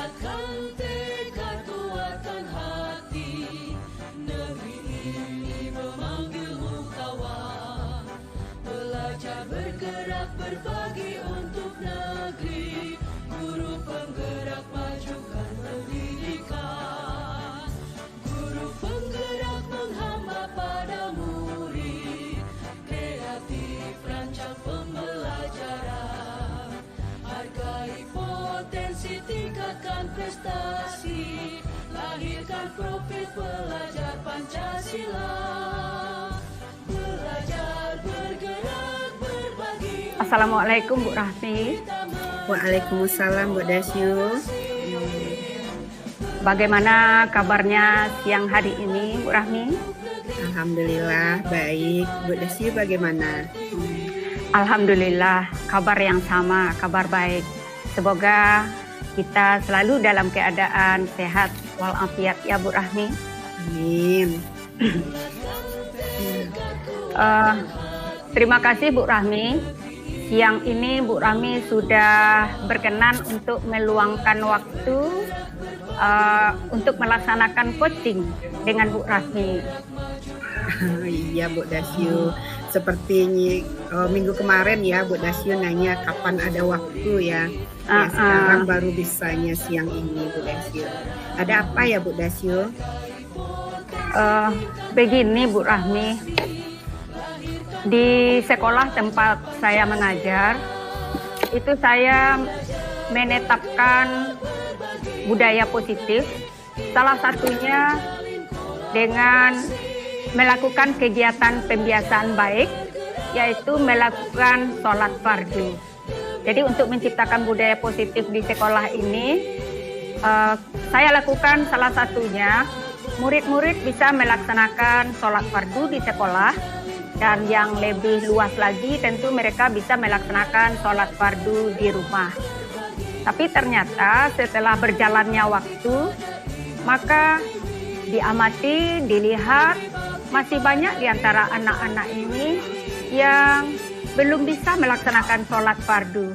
Kuatkan tekad, kuatkan hati, negeri ini memanggilmu kawan. Belajar bergerak berbagi untuk negeri, guru penggerak majukan pendidikan. Guru penggerak menghamba pada murid, kreatif rancang pembelajaran. Hargai potensi, tingkatkan prestasi, lahirkan profil pelajar Pancasila. Belajar bergerak berbagi. Assalamualaikum Bu Rahmi. Waalaikumsalam Bu Dasyu. Bagaimana kabarnya siang hari ini Bu Rahmi? Alhamdulillah baik. Bu Dasyu bagaimana? Alhamdulillah kabar yang sama, kabar baik. Semoga kita selalu dalam keadaan sehat walafiat ya Bu Rahmi. Amin. Terima kasih Bu Rahmi. Siang ini Bu Rahmi sudah berkenan untuk meluangkan waktu untuk melaksanakan coaching dengan Bu Rahmi. Iya Bu Dasyu. Seperti minggu kemarin ya Bu Dasyu nanya kapan ada waktu ya. Sekarang baru bisanya siang ini Bu Dasyu. Ada apa ya Bu Dasyu? Begini Bu Rahmi, di sekolah tempat saya mengajar, itu saya menetapkan budaya positif, salah satunya dengan melakukan kegiatan pembiasaan baik, yaitu melakukan sholat fardu. Jadi untuk menciptakan budaya positif di sekolah ini, saya lakukan salah satunya, murid-murid bisa melaksanakan sholat fardu di sekolah, dan yang lebih luas lagi tentu mereka bisa melaksanakan sholat fardu di rumah. Tapi ternyata setelah berjalannya waktu, maka diamati, dilihat, masih banyak di antara anak-anak ini yang belum bisa melaksanakan sholat fardu.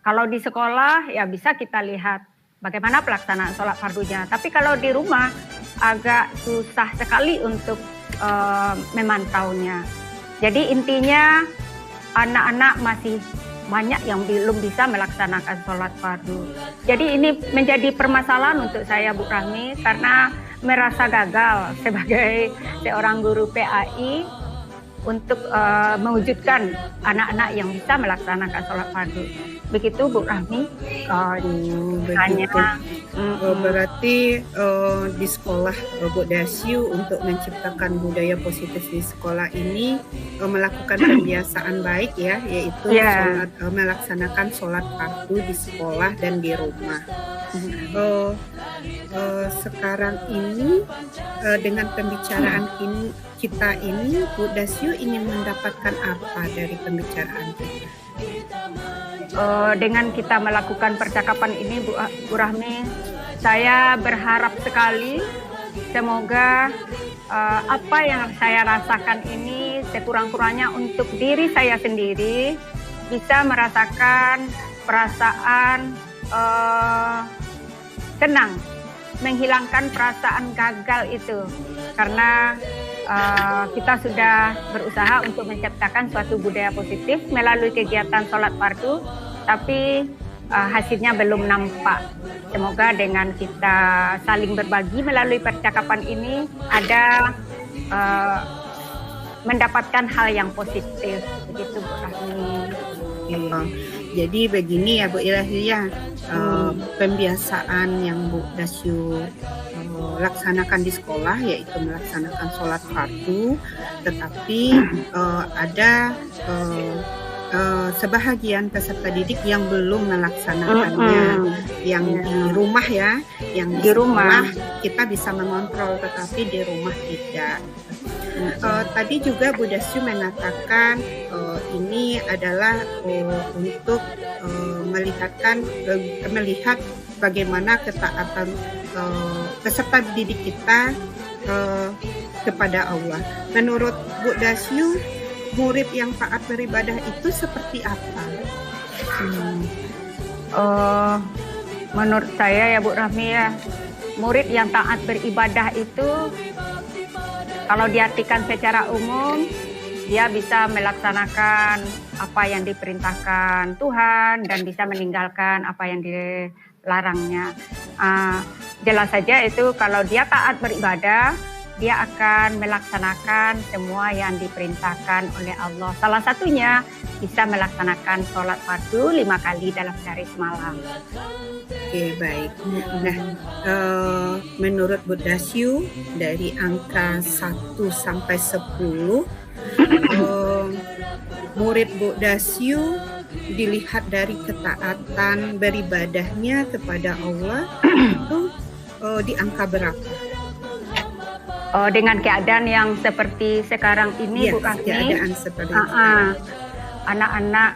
Kalau di sekolah ya bisa kita lihat bagaimana pelaksanaan sholat fardunya. Tapi kalau di rumah agak susah sekali untuk memantaunya. Jadi intinya anak-anak masih banyak yang belum bisa melaksanakan sholat fardu. Jadi ini menjadi permasalahan untuk saya Bu Rahmi, karena merasa gagal sebagai seorang guru PAI untuk mewujudkan anak-anak yang bisa melaksanakan sholat fardu. Begitu Bu Rahmi. Berarti di sekolah Bu Dasyu untuk menciptakan budaya positif di sekolah ini melakukan pembiasaan baik ya, yaitu melaksanakan sholat fardu di sekolah dan di rumah. Sekarang ini dengan pembicaraan kita ini, Bu Dasyu ingin mendapatkan apa dari pembicaraan kita? Dengan kita melakukan percakapan ini Bu Rahmi, saya berharap sekali semoga apa yang saya rasakan ini sekurang-kurangnya untuk diri saya sendiri bisa merasakan perasaan senang, menghilangkan perasaan gagal itu, karena kita sudah berusaha untuk menciptakan suatu budaya positif melalui kegiatan sholat fardu, tapi hasilnya belum nampak. Semoga dengan kita saling berbagi melalui percakapan ini ada mendapatkan hal yang positif, begitu Bu Rahmi. Jadi begini ya Bu Ilahiyah, pembiasaan yang Bu Dasyu laksanakan di sekolah yaitu melaksanakan sholat fardu, tetapi ada sebahagian peserta didik yang belum melaksanakannya, yang di rumah ya, yang di rumah kita bisa mengontrol, tetapi di rumah tidak. Tadi juga Bu Dasyu mengatakan ini adalah untuk melihat bagaimana ketaatan peserta didik kita kepada Allah. Menurut Bu Dasyu, murid yang taat beribadah itu seperti apa? Menurut saya ya Bu Rahmi ya, murid yang taat beribadah itu kalau diartikan secara umum, dia bisa melaksanakan apa yang diperintahkan Tuhan dan bisa meninggalkan apa yang dilarangnya. Jelas saja itu kalau dia taat beribadah, dia akan melaksanakan semua yang diperintahkan oleh Allah. Salah satunya bisa melaksanakan sholat fardu 5 kali dalam sehari semalam. Oke, baik. Nah, menurut Bu Dasyu dari angka 1 sampai 10, murid Bu Dasyu dilihat dari ketaatan beribadahnya kepada Allah itu di angka berapa? Dengan keadaan yang seperti sekarang ini, Ya, Bu Rahmi, keadaan seperti itu. anak-anak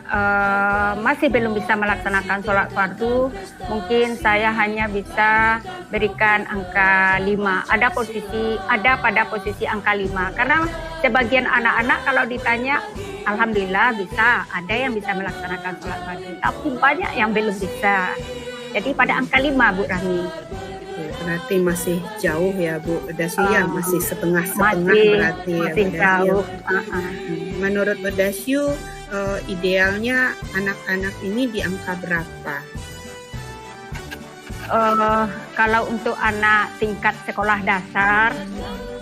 masih belum bisa melaksanakan sholat fardu, mungkin saya hanya bisa berikan angka 5. Ada pada posisi angka 5. Karena sebagian anak-anak kalau ditanya, alhamdulillah bisa, ada yang bisa melaksanakan sholat fardu, tapi banyak yang belum bisa. Jadi pada angka 5, Bu Rahmi. Berarti masih jauh ya Bu Dasyu ya, masih setengah-setengah berarti masih ya, jauh. Menurut Bu Dasyu, idealnya anak-anak ini di angka berapa? Kalau untuk anak tingkat sekolah dasar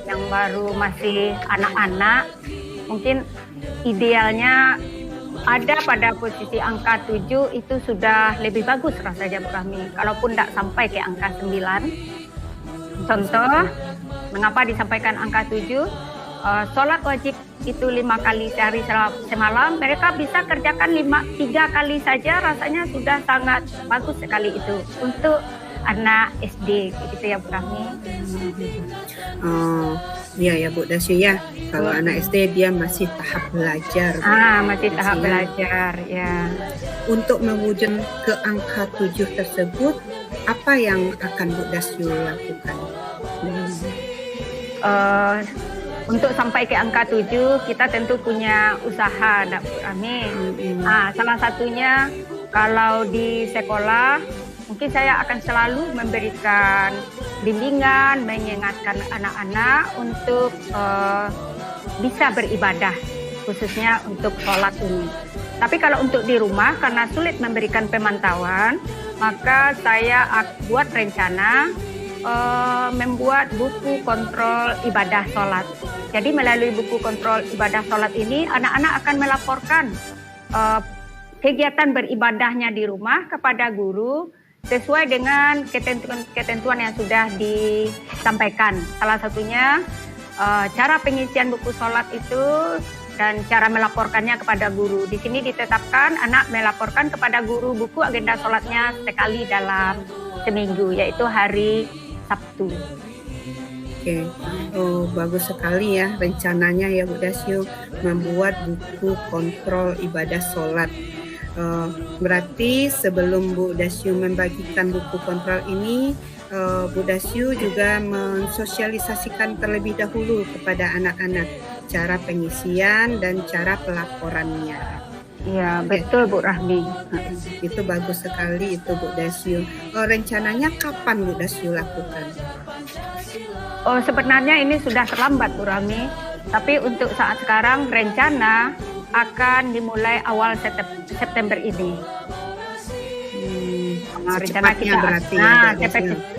yang baru masih anak-anak, mungkin idealnya ada pada posisi angka 7 itu sudah lebih bagus rasanya Bu Rahmi. Kalaupun tidak sampai ke angka 9. Contoh, mengapa disampaikan angka 7? Sholat wajib itu 5 kali sehari semalam, mereka bisa kerjakan 3 kali saja, rasanya sudah sangat bagus sekali itu untuk anak SD, gitu ya Bu Rahmi. Iya ya Bu Dasyu ya, kalau anak SD dia masih tahap belajar. Masih tahap belajar ya. Untuk mewujud ke angka 7 tersebut, apa yang akan Bu Dasyu lakukan? Untuk sampai ke angka 7, kita tentu punya usaha, Bu Rahmi. Salah satunya kalau di sekolah, mungkin saya akan selalu memberikan bimbingan, mengingatkan anak-anak untuk bisa beribadah, khususnya untuk sholat ini. Tapi kalau untuk di rumah, karena sulit memberikan pemantauan, maka saya buat rencana membuat buku kontrol ibadah sholat. Jadi melalui buku kontrol ibadah sholat ini, anak-anak akan melaporkan kegiatan beribadahnya di rumah kepada guru sesuai dengan ketentuan yang sudah disampaikan. Salah satunya cara pengisian buku sholat itu dan cara melaporkannya kepada guru. Di sini ditetapkan anak melaporkan kepada guru buku agenda sholatnya sekali dalam seminggu, yaitu hari Sabtu. Oke, bagus sekali ya rencananya ya Bu Dasyu membuat buku kontrol ibadah sholat. Berarti sebelum Bu Dasyu membagikan buku kontrol ini, Bu Dasyu juga mensosialisasikan terlebih dahulu kepada anak-anak cara pengisian dan cara pelaporannya. Iya, betul Bu Rahmi. Itu bagus sekali itu Bu Dasyu. Rencananya kapan Bu Dasyu lakukan? Sebenarnya ini sudah terlambat Bu Rahmi, tapi untuk saat sekarang rencana akan dimulai awal September ini. Rencana kita berarti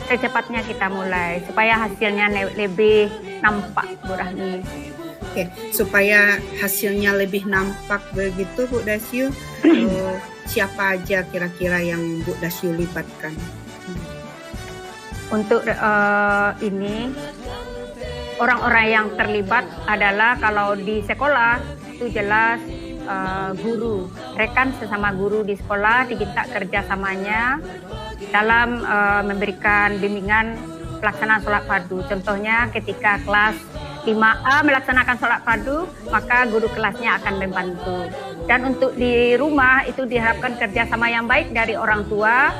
secepatnya kita mulai supaya hasilnya lebih nampak Bu Rahmi. Oke, supaya hasilnya lebih nampak begitu Bu Dasyu, siapa aja kira-kira yang Bu Dasyu libatkan? Untuk ini orang-orang yang terlibat adalah kalau di sekolah itu jelas guru, rekan sesama guru di sekolah diminta kerjasamanya dalam memberikan bimbingan pelaksanaan sholat fardu. Contohnya ketika kelas 5A melaksanakan sholat fardu, maka guru kelasnya akan membantu. Dan untuk di rumah itu diharapkan kerjasama yang baik dari orang tua,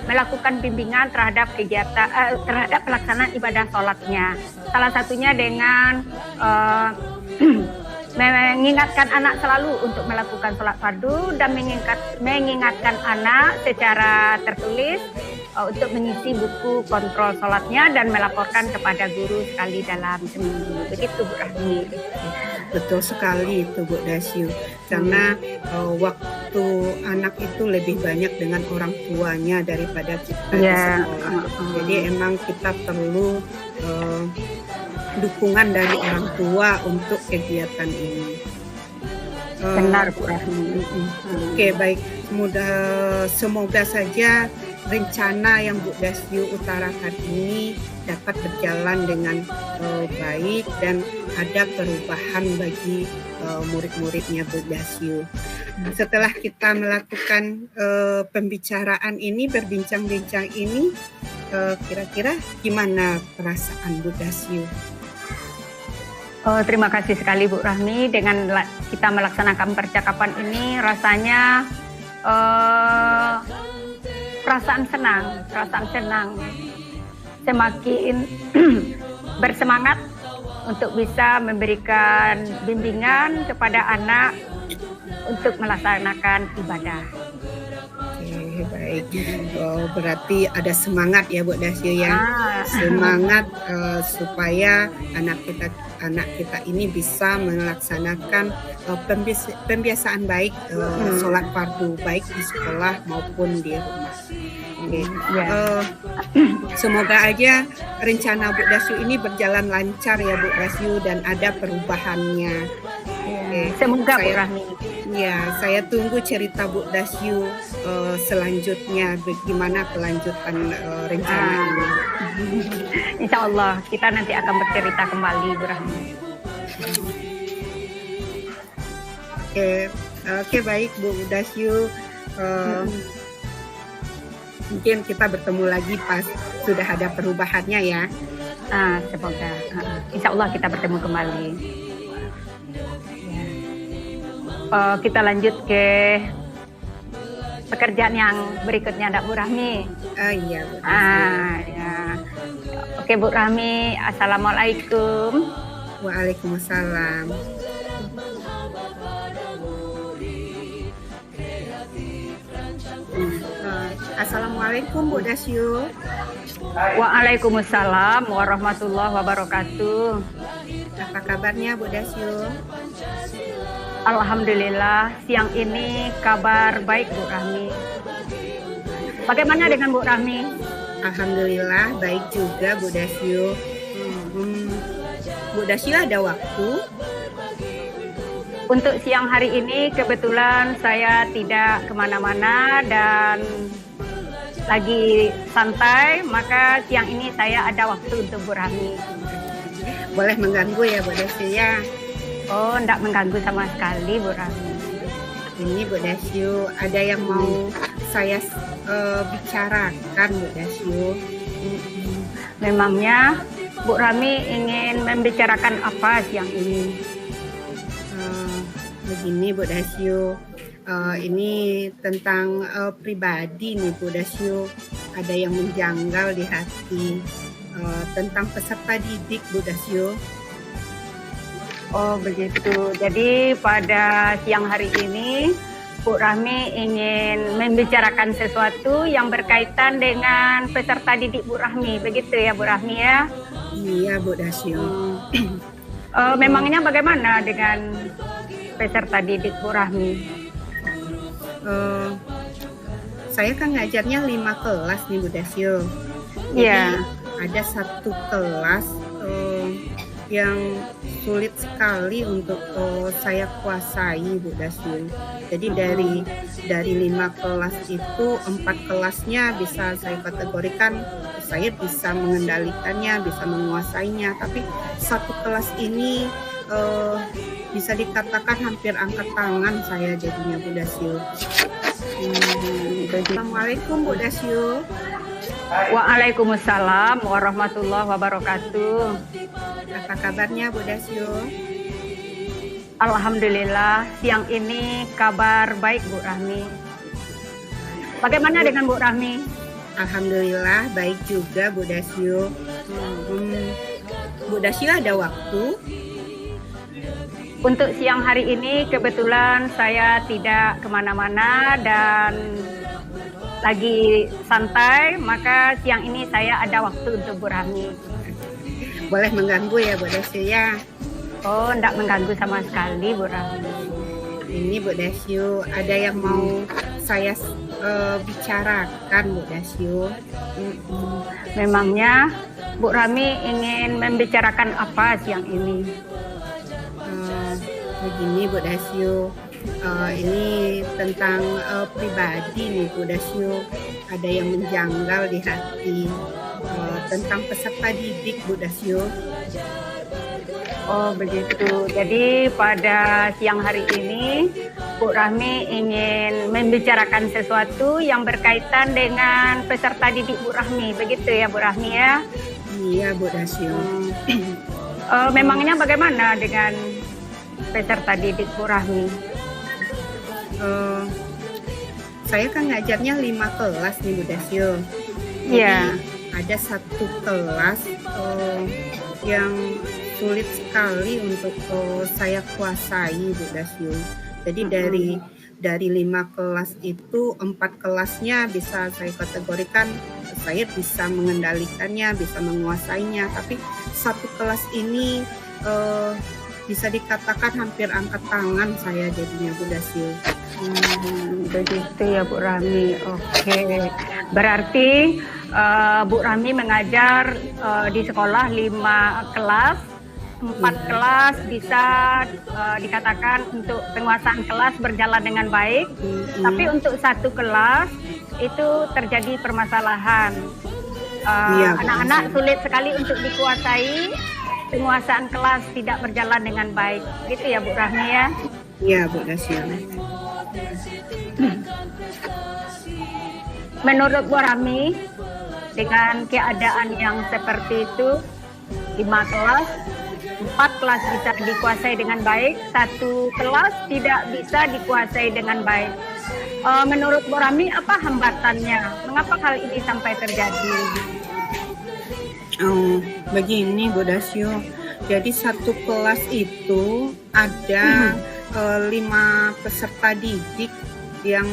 melakukan bimbingan terhadap kegiatan terhadap pelaksanaan ibadah sholatnya. Salah satunya dengan mengingatkan anak selalu untuk melakukan sholat fardu dan mengingatkan anak secara tertulis untuk mengisi buku kontrol sholatnya dan melaporkan kepada guru sekali dalam seminggu. Begitu Bu Rahmi. Betul sekali itu Bu Dasyu. Karena waktu anak itu lebih banyak dengan orang tuanya daripada kita di sekolah. Jadi emang kita perlu dukungan dari orang tua untuk kegiatan ini. Benar Bu Rahmi. Oke, baik. Semoga saja rencana yang Bu Dasyu utarakan ini dapat berjalan dengan baik dan ada perubahan bagi murid-muridnya Bu Dasyu. Setelah kita melakukan pembicaraan ini, berbincang-bincang ini, kira-kira gimana perasaan Bu Dasyu? Terima kasih sekali Bu Rahmi. Dengan kita melaksanakan percakapan ini, rasanya perasaan senang, semakin bersemangat untuk bisa memberikan bimbingan kepada anak untuk melaksanakan ibadah. Oke, baik. Berarti ada semangat ya Bu Dasyu ya, semangat supaya anak kita ini bisa melaksanakan pembiasaan baik sholat fardu baik di sekolah maupun di rumah. Okay. Semoga aja rencana Bu Dasyu ini berjalan lancar ya Bu Dasyu dan ada perubahannya. Semoga Bu Rahmi. Ya, saya tunggu cerita Bu Dasyu selanjutnya, bagaimana kelanjutan rencana ini. Insya Allah kita nanti akan bercerita kembali Bu Rahmi. Oke, baik Bu Dasyu. Mungkin kita bertemu lagi pas sudah ada perubahannya ya. Semoga. Insya Allah kita bertemu kembali. Kita lanjut ke pekerjaan yang berikutnya, Bu Rahmi. Iya. Ya. Oke Bu Rahmi, assalamualaikum. Waalaikumsalam. Assalamualaikum Bu Dasyu. Waalaikumsalam warahmatullahi wabarakatuh. Apa kabarnya Bu Dasyu? Alhamdulillah, siang ini kabar baik Bu Rahmi. Bagaimana dengan Bu Rahmi? Alhamdulillah baik juga Bu Dasyu. Bu Dasyu ada waktu? Untuk siang hari ini kebetulan saya tidak kemana-mana dan lagi santai, maka siang ini saya ada waktu untuk Bu Rahmi. Boleh mengganggu ya Bu Dasyu ya? Oh, enggak mengganggu sama sekali Bu Rahmi. Ini Bu Dasyu, ada yang mau saya bicarakan Bu Dasyu. Memangnya Bu Rahmi ingin membicarakan apa siang ini? Begini Bu Dasyu, ini tentang pribadi nih Bu Dasyu. Ada yang menjanggal di hati tentang peserta didik Bu Dasyu. Oh begitu. Jadi pada siang hari ini Bu Rahmi ingin membicarakan sesuatu yang berkaitan dengan peserta didik Bu Rahmi. Begitu ya Bu Rahmi ya? Iya Bu Dasyu. Memangnya bagaimana dengan peserta didik Bu Rahmi? Saya kan ngajarnya 5 kelas nih Bu Dasyu. Iya. Ada satu kelas yang sulit sekali untuk saya kuasai Bu Dasyu. Jadi dari 5 kelas itu 4 kelasnya bisa saya kategorikan saya bisa mengendalikannya, bisa menguasainya. Tapi satu kelas ini bisa dikatakan hampir angkat tangan saya jadinya Bu Dasyu. Assalamualaikum Bu Dasyu. Waalaikumsalam warahmatullahi wabarakatuh. Apa kabarnya Bu Dasyu? Alhamdulillah, siang ini kabar baik Bu Rahmi. Bagaimana dengan Bu Rahmi? Alhamdulillah baik juga Bu Dasyu. Bu Dasyu ada waktu? Untuk siang hari ini kebetulan saya tidak kemana-mana dan lagi santai, maka siang ini saya ada waktu untuk Bu Rahmi. Boleh mengganggu ya Bu Desyu ya? Oh, enggak mengganggu sama sekali Bu Rahmi. Ini Bu Desyu, ada yang mau saya bicarakan Bu Desyu. Memangnya Bu Rahmi ingin membicarakan apa siang ini? Begini Bu Desyu, ini tentang pribadi nih Bu Desyu. Ada yang menjanggal di hati tentang peserta didik Bu Desyu. Oh begitu. Jadi pada siang hari ini Bu Rahmi ingin membicarakan sesuatu yang berkaitan dengan peserta didik Bu Rahmi. Begitu ya Bu Rahmi ya? Iya Bu Desyu. Memangnya bagaimana dengan peserta didik Bu Rahmi? Saya kan ngajarnya 5 kelas nih Bu Desyu. Iya. Ada satu kelas yang sulit sekali untuk saya kuasai Bu Desyu. Jadi dari 5 kelas itu 4 kelasnya bisa saya kategorikan saya bisa mengendalikannya, bisa menguasainya. Tapi satu kelas ini bisa dikatakan hampir angkat tangan saya jadinya Bu Desyu. Begitu ya Bu Rahmi. Oke. Berarti Bu Rahmi mengajar di sekolah 5 kelas. 4 kelas bisa dikatakan untuk penguasaan kelas berjalan dengan baik, tapi untuk satu kelas itu terjadi permasalahan. Anak-anak sulit sekali untuk dikuasai, penguasaan kelas tidak berjalan dengan baik. Gitu ya Bu Rahmi ya? Iya Bu Desyu. Menurut Bu Rahmi, dengan keadaan yang seperti itu, 5 kelas, 4 kelas bisa dikuasai dengan baik, 1 kelas tidak bisa dikuasai dengan baik. Menurut Bu Rahmi, apa hambatannya? Mengapa hal ini sampai terjadi? Begini Bu Desyu. Jadi satu kelas itu ada 5 peserta didik yang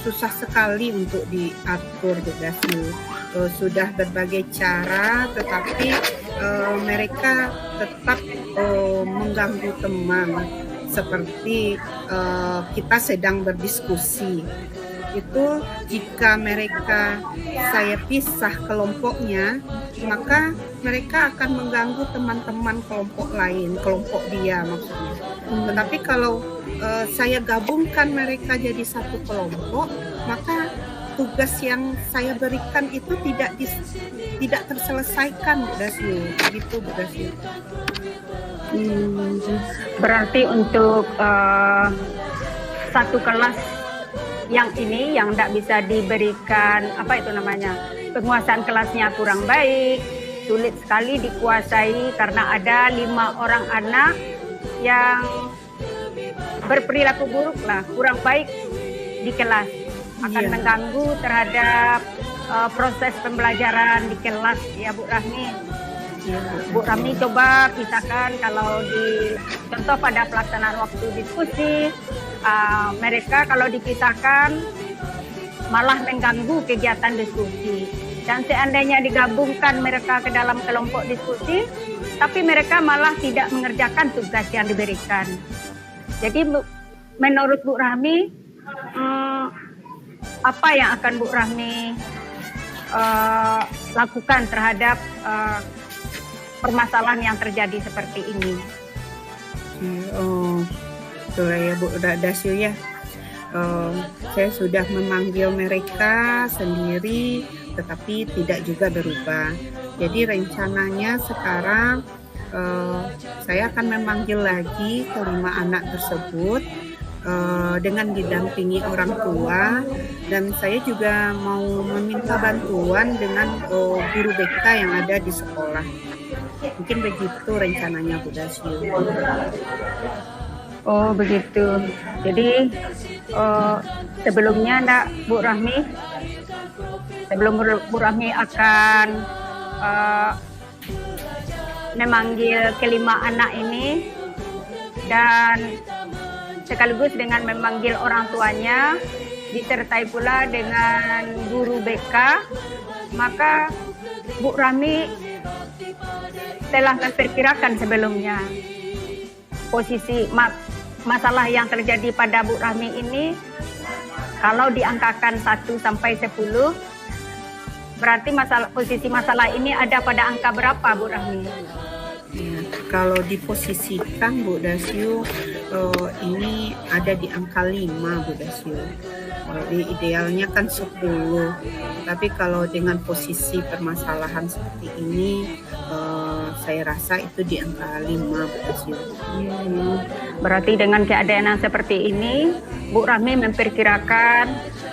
susah sekali untuk diatur Bu Desyu. Sudah berbagai cara, tetapi mereka tetap mengganggu teman. Seperti kita sedang berdiskusi, itu jika mereka saya pisah kelompoknya, maka mereka akan mengganggu teman-teman kelompok lain, kelompok dia maksudnya. Tetapi kalau saya gabungkan mereka jadi satu kelompok, maka tugas yang saya berikan itu tidak terselesaikan Bu Desyu. Begitu Bu Desyu. Berarti untuk satu kelas yang ini yang tidak bisa diberikan penguasaan kelasnya kurang baik, sulit sekali dikuasai karena ada 5 orang anak yang berperilaku buruk lah, kurang baik di kelas, akan mengganggu terhadap proses pembelajaran di kelas ya Bu Rahmi. Bu Rahmi coba pisahkan kalau di contoh pada pelaksanaan waktu diskusi, mereka kalau dipisahkan malah mengganggu kegiatan diskusi. Dan seandainya digabungkan mereka ke dalam kelompok diskusi, tapi mereka malah tidak mengerjakan tugas yang diberikan. Jadi menurut Bu Rahmi, apa yang akan Bu Rahmi lakukan terhadap permasalahan yang terjadi seperti ini? Betul ya Bu Desyu ya. Saya sudah memanggil mereka sendiri, tetapi tidak juga berubah. Jadi rencananya sekarang saya akan memanggil lagi kelima anak tersebut dengan didampingi orang tua, dan saya juga mau meminta bantuan dengan guru BK yang ada di sekolah. Mungkin begitu rencananya Bu Desyu. Oh begitu. Jadi sebelumnya Bu Rahmi, sebelum Bu Rahmi akan memanggil kelima anak ini dan sekaligus dengan memanggil orang tuanya, disertai pula dengan guru BK, maka Bu Rahmi telah memperkirakan sebelumnya posisi masalah yang terjadi pada Bu Rahmi ini. Kalau diangkakan 1 sampai 10, berarti posisi masalah ini ada pada angka berapa, Bu Rahmi? Ya, kalau diposisikan Bu Dasyu, ini ada di angka 5 Bu Dasyu. Jadi idealnya kan 10. Tapi kalau dengan posisi permasalahan seperti ini, saya rasa itu di angka 5 Bu Dasyu. Berarti dengan keadaan yang seperti ini, Bu Rahmi memperkirakan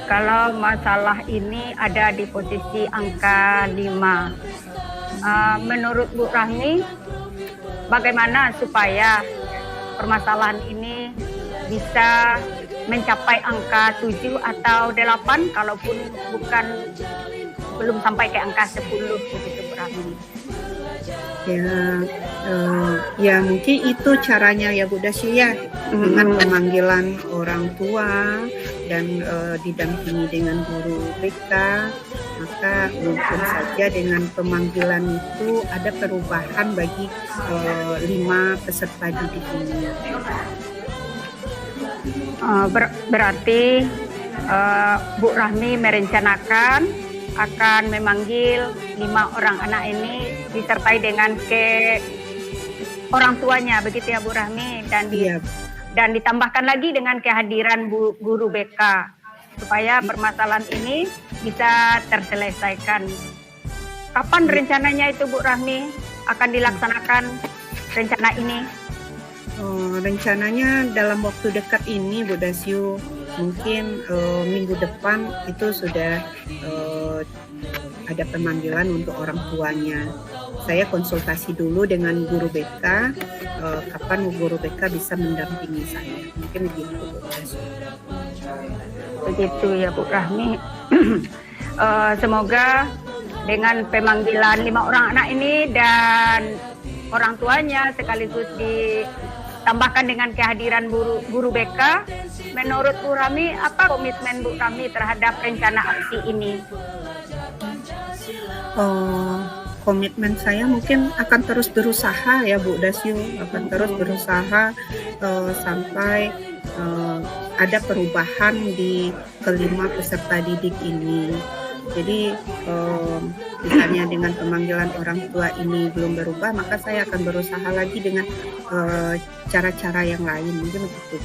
kalau masalah ini ada di posisi angka 5. Menurut Bu Rahmi, bagaimana supaya permasalahan ini bisa mencapai angka 7 atau 8, kalaupun belum sampai ke angka 10 begitu Bu Rahmi? Ya mungkin itu caranya ya Bu Dasyu ya, dengan pemanggilan orang tua dan didampingi dengan guru BK, maka mungkin saja dengan pemanggilan itu ada perubahan bagi 5 peserta didik ini. Berarti Bu Rahmi merencanakan akan memanggil 5 orang anak ini disertai dengan orang tuanya, begitu ya Bu Rahmi, dan ditambahkan lagi dengan kehadiran guru BK supaya permasalahan ini bisa terselesaikan. Kapan rencananya itu Bu Rahmi akan dilaksanakan rencana ini? Rencananya dalam waktu dekat ini Bu Dasyu, mungkin minggu depan itu sudah ada pemanggilan untuk orang tuanya. Saya konsultasi dulu dengan guru BK, kapan guru BK bisa mendampingi saya. Mungkin begitu Bu Dasyu. Begitu ya Bu Rahmi. Semoga dengan pemanggilan 5 orang anak ini dan orang tuanya sekaligus ditambahkan dengan kehadiran guru BK, menurut Bu Rahmi apa komitmen Bu Rahmi terhadap rencana aksi ini? Komitmen saya mungkin akan terus berusaha ya Bu Dasyu, akan terus berusaha sampai ada perubahan di kelima peserta didik ini. Jadi misalnya dengan pemanggilan orang tua ini belum berubah, maka saya akan berusaha lagi dengan cara-cara yang lain. Mungkin begitu.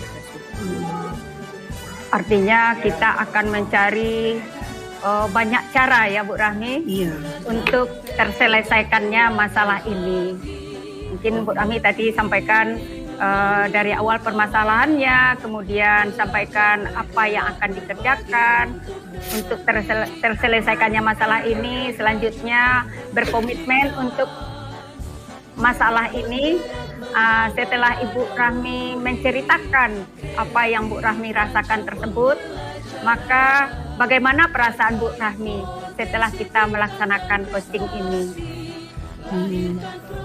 Artinya kita akan mencari banyak cara ya Bu Rahmi, untuk terselesaikannya masalah ini. Mungkin Bu Rahmi tadi sampaikan dari awal permasalahannya, kemudian sampaikan apa yang akan dikerjakan untuk terselesaikannya masalah ini. Selanjutnya berkomitmen untuk masalah ini. Setelah Ibu Rahmi menceritakan apa yang Bu Rahmi rasakan tersebut, maka bagaimana perasaan Bu Rahmi setelah kita melaksanakan posting ini?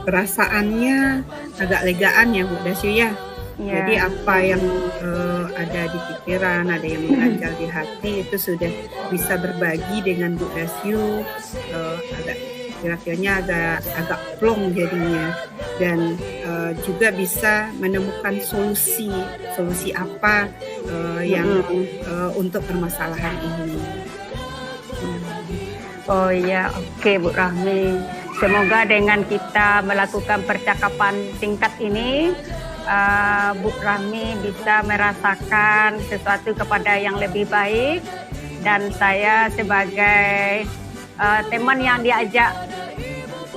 Perasaannya agak legaan ya Bu Dasyu ya. Jadi apa yang ada di pikiran, ada yang mengganjal di hati, itu sudah bisa berbagi dengan Bu Dasyu. Kira-kiranya agak plong jadinya, dan juga bisa menemukan solusi apa yang untuk permasalahan ini. Oh iya, oke Bu Rahmi. Semoga dengan kita melakukan percakapan singkat ini, Bu Rahmi bisa merasakan sesuatu kepada yang lebih baik, dan saya sebagai teman yang diajak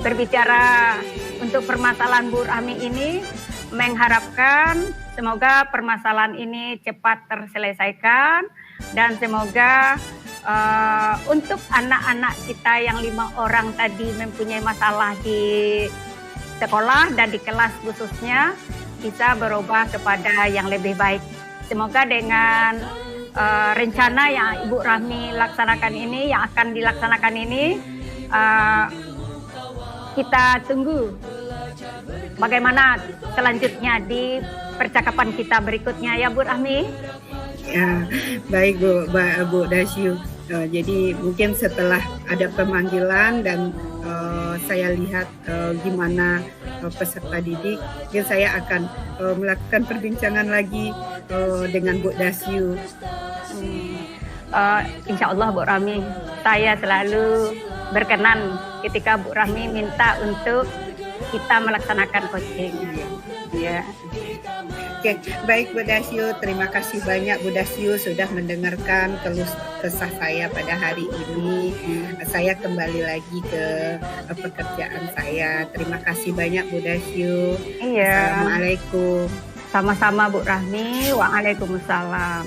berbicara untuk permasalahan Bu Rahmi ini mengharapkan semoga permasalahan ini cepat terselesaikan, dan semoga untuk anak-anak kita yang 5 orang tadi mempunyai masalah di sekolah dan di kelas khususnya bisa berubah kepada yang lebih baik. Semoga dengan rencana yang Ibu Rahmi laksanakan ini, yang akan dilaksanakan ini, kita tunggu bagaimana selanjutnya di percakapan kita berikutnya ya Bu Rahmi. Ya, baik Bu Dasyu. Jadi mungkin setelah ada pemanggilan dan saya lihat gimana peserta didik, mungkin saya akan melakukan perbincangan lagi dengan Bu Dasyu. Insya Allah Bu Rahmi, saya selalu berkenan ketika Bu Rahmi minta untuk kita melaksanakan coaching. Ya. Oke, baik Bu Dasyu, terima kasih banyak Bu Dasyu sudah mendengarkan keluh kesah saya pada hari ini. Saya kembali lagi ke pekerjaan saya. Terima kasih banyak Bu Dasyu. Iya. Assalamualaikum. Sama-sama Bu Rahmi. Waalaikumsalam.